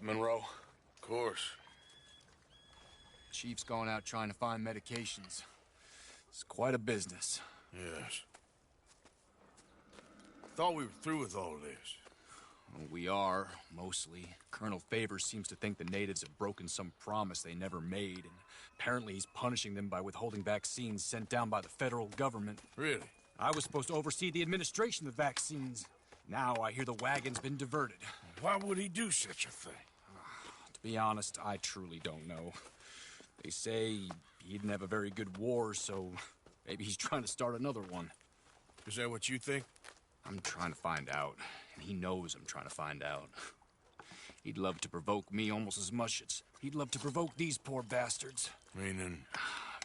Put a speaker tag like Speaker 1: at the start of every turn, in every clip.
Speaker 1: Monroe. Of course.
Speaker 2: Chief's going out trying to find medications. It's quite a business.
Speaker 1: Yes. Thought we were through with all this.
Speaker 2: Well, we are, mostly. Colonel Favors seems to think the natives have broken some promise they never made, and apparently he's punishing them by withholding vaccines sent down by the federal government.
Speaker 1: Really?
Speaker 2: I was supposed to oversee the administration of the vaccines. Now I hear the wagon's been diverted.
Speaker 1: Why would he do such a thing?
Speaker 2: To be honest, I truly don't know. They say he didn't have a very good war, so maybe he's trying to start another one.
Speaker 1: Is that what you think?
Speaker 2: I'm trying to find out, and he knows I'm trying to find out. He'd love to provoke me almost as much as he'd love to provoke these poor bastards.
Speaker 1: Meaning?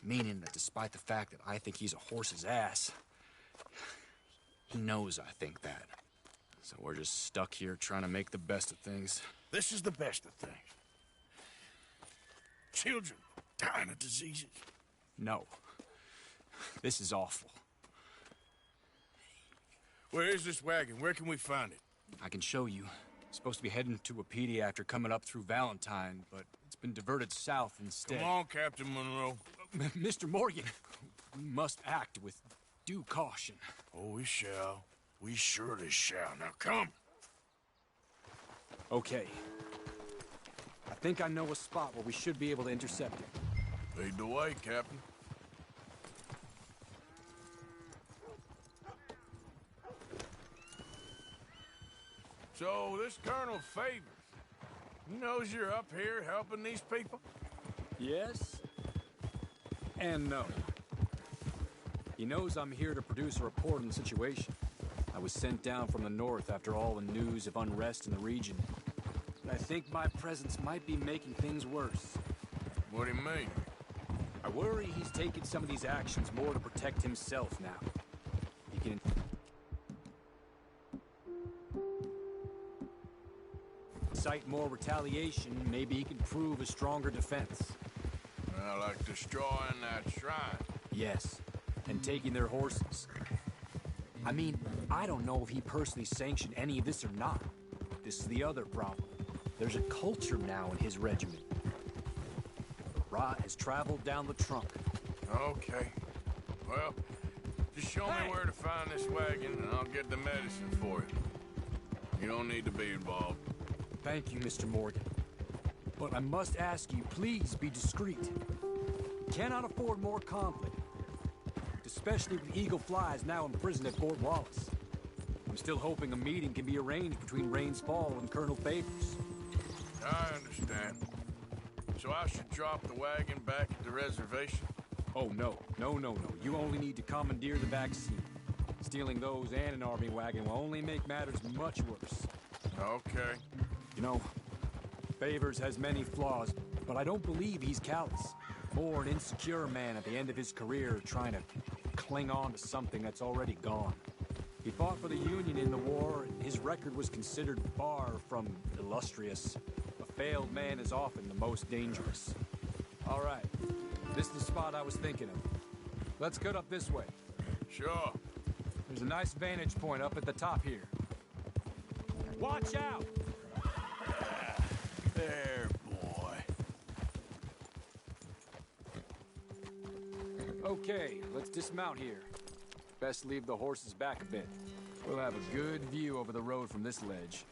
Speaker 2: Meaning that despite the fact that I think he's a horse's ass, he knows I think that. So we're just stuck here trying to make the best of things.
Speaker 1: This is the best of things. Children dying of diseases.
Speaker 2: No. This is awful.
Speaker 1: Where is this wagon? Where can we find it?
Speaker 2: I can show you. It's supposed to be heading to Wapiti after coming up through Valentine, but it's been diverted south instead.
Speaker 1: Come on, Captain Monroe.
Speaker 2: Mr. Morgan, we must act with due caution.
Speaker 1: Oh, we shall. We surely shall. Now come.
Speaker 2: Okay. I think I know a spot where we should be able to intercept it.
Speaker 1: Lead the way, Captain. So, this Colonel Favors, he knows you're up here helping these people?
Speaker 2: Yes. And no. He knows I'm here to produce a report on the situation. I was sent down from the north after all the news of unrest in the region. But I think my presence might be making things worse.
Speaker 1: What do you mean?
Speaker 2: I worry he's taking some of these actions more to protect himself now. He can incite more retaliation. Maybe he can prove a stronger defense.
Speaker 1: Well, like destroying that shrine.
Speaker 2: Yes, and taking their horses. I mean, I don't know if he personally sanctioned any of this or not. This is the other problem. There's a culture now in his regiment. The rot has traveled down the trunk.
Speaker 1: Okay. Well, just show me where to find this wagon, and I'll get the medicine for you. You don't need to be involved.
Speaker 2: Thank you, Mr. Morgan. But I must ask you, please be discreet. Cannot afford more conflict. Especially with Eagle Flies now in prison at Fort Wallace. I'm still hoping a meeting can be arranged between Rains Fall and Colonel Favors.
Speaker 1: I understand. So I should drop the wagon back at the reservation?
Speaker 2: Oh, no. No. You only need to commandeer the vaccine. Stealing those and an army wagon will only make matters much worse.
Speaker 1: Okay.
Speaker 2: You know, Favors has many flaws, but I don't believe he's callous. More an insecure man at the end of his career trying to cling on to something that's already gone. He fought for the Union in the war, and his record was considered far from illustrious. A failed man is often the most dangerous. All right, this is the spot I was thinking of. Let's cut up this way.
Speaker 1: Sure.
Speaker 2: There's a nice vantage point up at the top here. Watch out!
Speaker 1: There, boy.
Speaker 2: Okay, let's dismount here. Best leave the horses back a bit. We'll have a good view over the road from this ledge.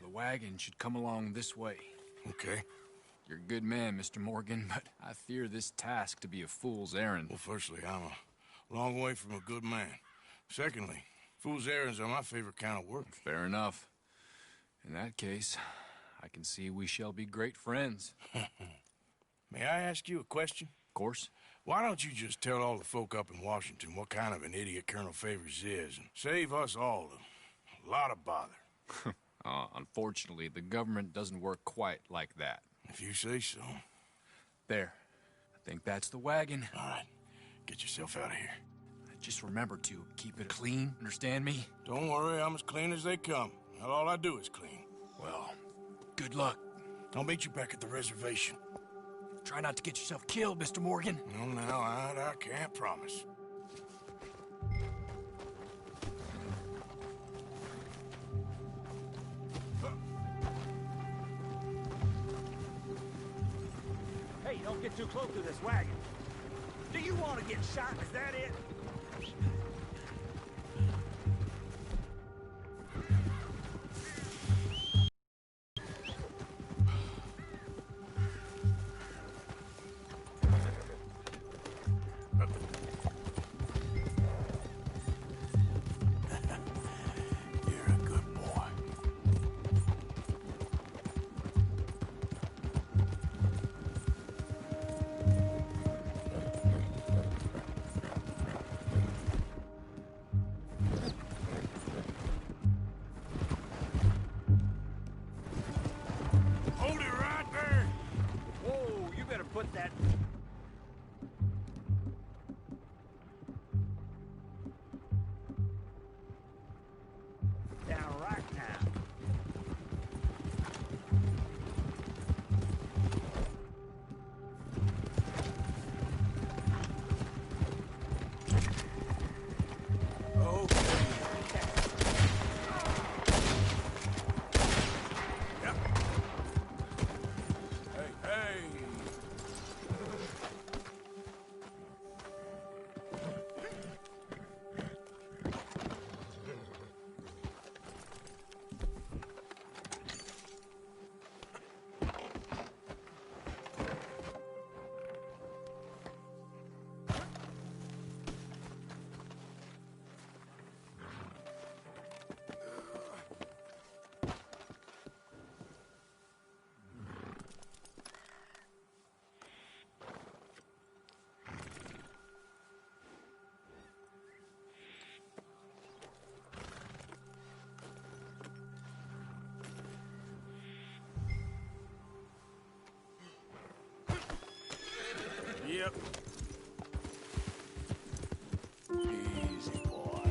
Speaker 2: The wagon should come along this way.
Speaker 1: Okay.
Speaker 2: You're a good man, Mr. Morgan, but I fear this task to be a fool's errand.
Speaker 1: Well, firstly, I'm a long way from a good man. Secondly, fool's errands are my favorite kind of work.
Speaker 2: Fair enough. In that case, I can see we shall be great friends.
Speaker 1: May I ask you a question?
Speaker 2: Of course.
Speaker 1: Why don't you just tell all the folk up in Washington what kind of an idiot Colonel Favors is and save us all a lot of bother?
Speaker 2: Unfortunately, the government doesn't work quite like that.
Speaker 1: If you say so.
Speaker 2: There. I think that's the wagon.
Speaker 1: All right. Get yourself out of here.
Speaker 2: Just remember to keep it clean, understand me?
Speaker 1: Don't worry, I'm as clean as they come.
Speaker 3: Well, all I do is clean.
Speaker 2: Well, good luck.
Speaker 3: I'll meet you back at the reservation.
Speaker 2: Try not to get yourself killed, Mr. Morgan.
Speaker 3: No, now, I can't promise.
Speaker 4: Hey, don't get too close to this wagon. Do you want to get shot? Is that it?
Speaker 3: You're a good boy. Hold it right there!
Speaker 4: Whoa, you better put that... down right now.
Speaker 3: Hey, hey! Yep. Easy, boy.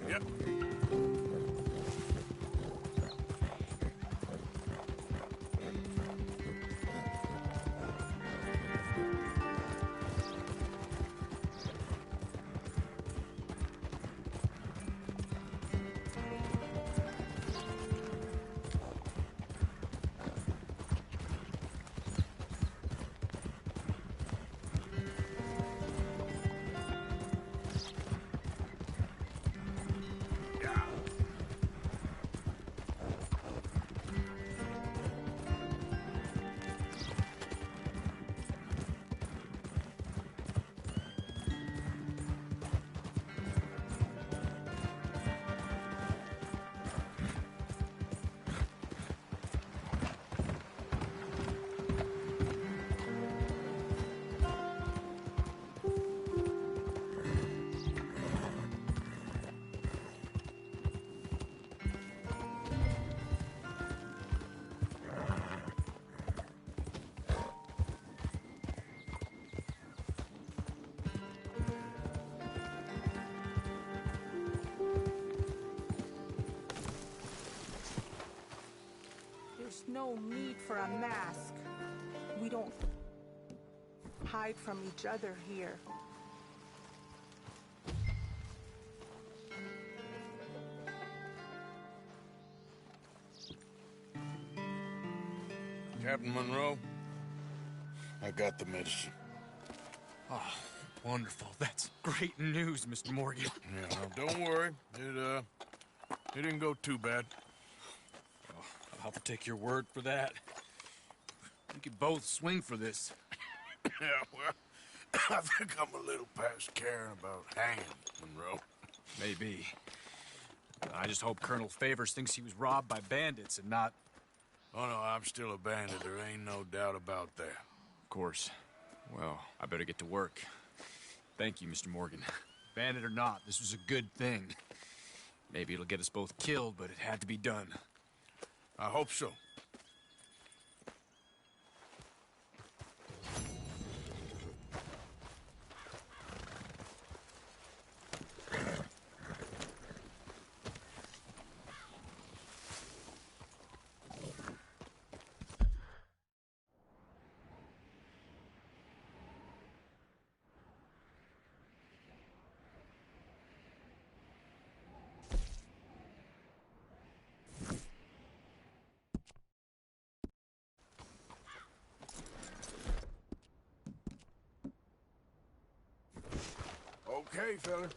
Speaker 3: Yep.
Speaker 5: There's no need for a mask. We don't hide from each other here.
Speaker 3: Captain Monroe, I got the medicine.
Speaker 2: Oh, wonderful. That's great news, Mr. Morgan.
Speaker 3: Yeah, no, don't worry. It didn't go too bad.
Speaker 2: I'll have to take your word for that. We could both swing for this.
Speaker 3: Yeah, well, I think I'm a little past caring about hanging, Monroe.
Speaker 2: Maybe. I just hope Colonel Favors thinks he was robbed by bandits and not
Speaker 3: Oh, no, I'm still a bandit. There ain't no doubt about that.
Speaker 2: Of course. Well, I better get to work. Thank you, Mr. Morgan. Bandit or not, this was a good thing. Maybe it'll get us both killed, but it had to be done.
Speaker 3: I hope so.
Speaker 1: Okay, fella.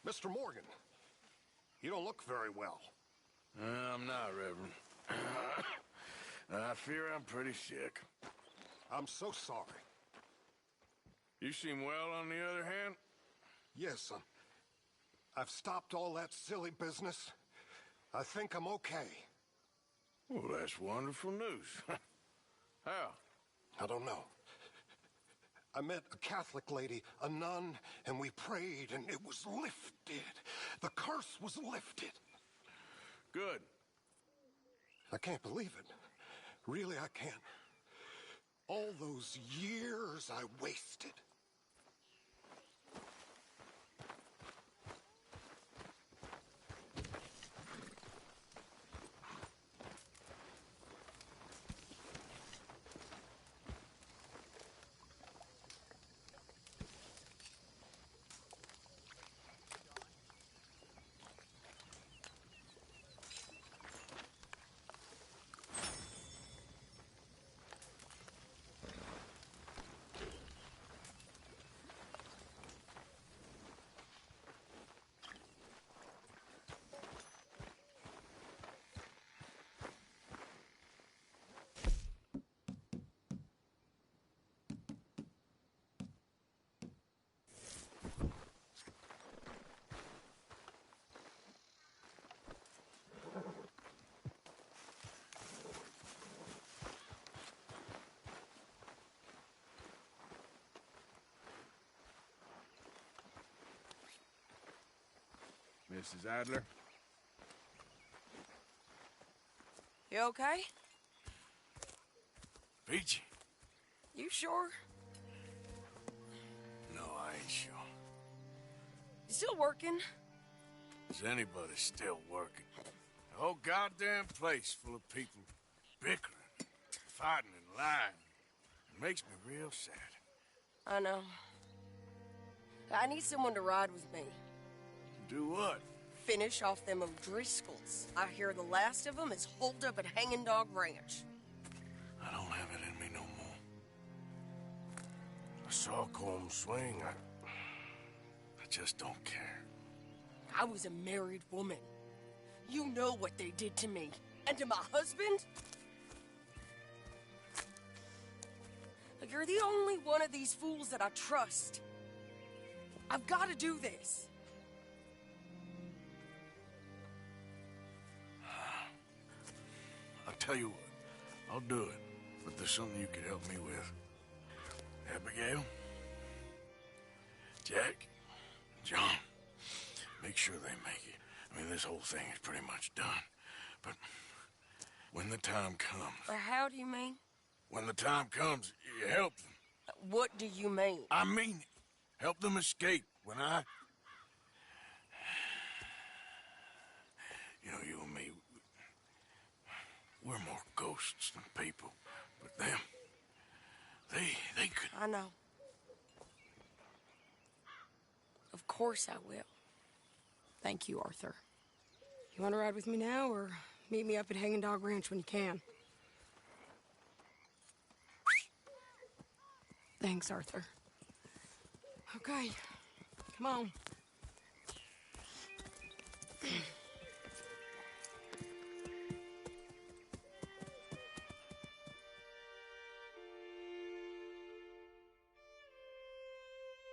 Speaker 6: Mr. Morgan, you don't look very well.
Speaker 1: I'm not, Reverend. I fear I'm pretty sick.
Speaker 6: I'm so sorry.
Speaker 1: You seem well, on the other hand.
Speaker 6: Yes, I've stopped all that silly business. I think I'm okay.
Speaker 1: Well, that's wonderful news. How?
Speaker 6: I don't know. I met a Catholic lady, a nun, and we prayed, and it was lifted. The curse was lifted.
Speaker 1: Good.
Speaker 6: I can't believe it. Really, I can't. All those years I wasted.
Speaker 1: Mrs. Adler?
Speaker 7: You okay?
Speaker 1: Peachy?
Speaker 7: You sure?
Speaker 1: No, I ain't sure.
Speaker 7: You still working?
Speaker 1: Is anybody still working? The whole goddamn place full of people bickering, fighting and lying. It makes me real sad.
Speaker 7: I know. I need someone to ride with me.
Speaker 1: Do what?
Speaker 7: Finish off them O'Driscolls. I hear the last of them is holed up at Hanging Dog Ranch.
Speaker 1: I don't have it in me no more. I saw Colm swing. I just don't care.
Speaker 7: I was a married woman. You know what they did to me. And to my husband? Like, you're the only one of these fools that I trust. I've got to do this.
Speaker 1: I'll tell you what. I'll do it. But there's something you could help me with. Abigail? Jack? John? Make sure they make it. I mean, this whole thing is pretty much done. But when the time comes...
Speaker 7: How do you mean?
Speaker 1: When the time comes, you help them.
Speaker 7: What do you mean?
Speaker 1: I mean it. Help them escape. When I... You know, you and me, we're more ghosts than people. But them, they could...
Speaker 7: I know. Of course I will. Thank you, Arthur. You want to ride with me now, or meet me up at Hanging Dog Ranch when you can? Thanks, Arthur. Okay, come on.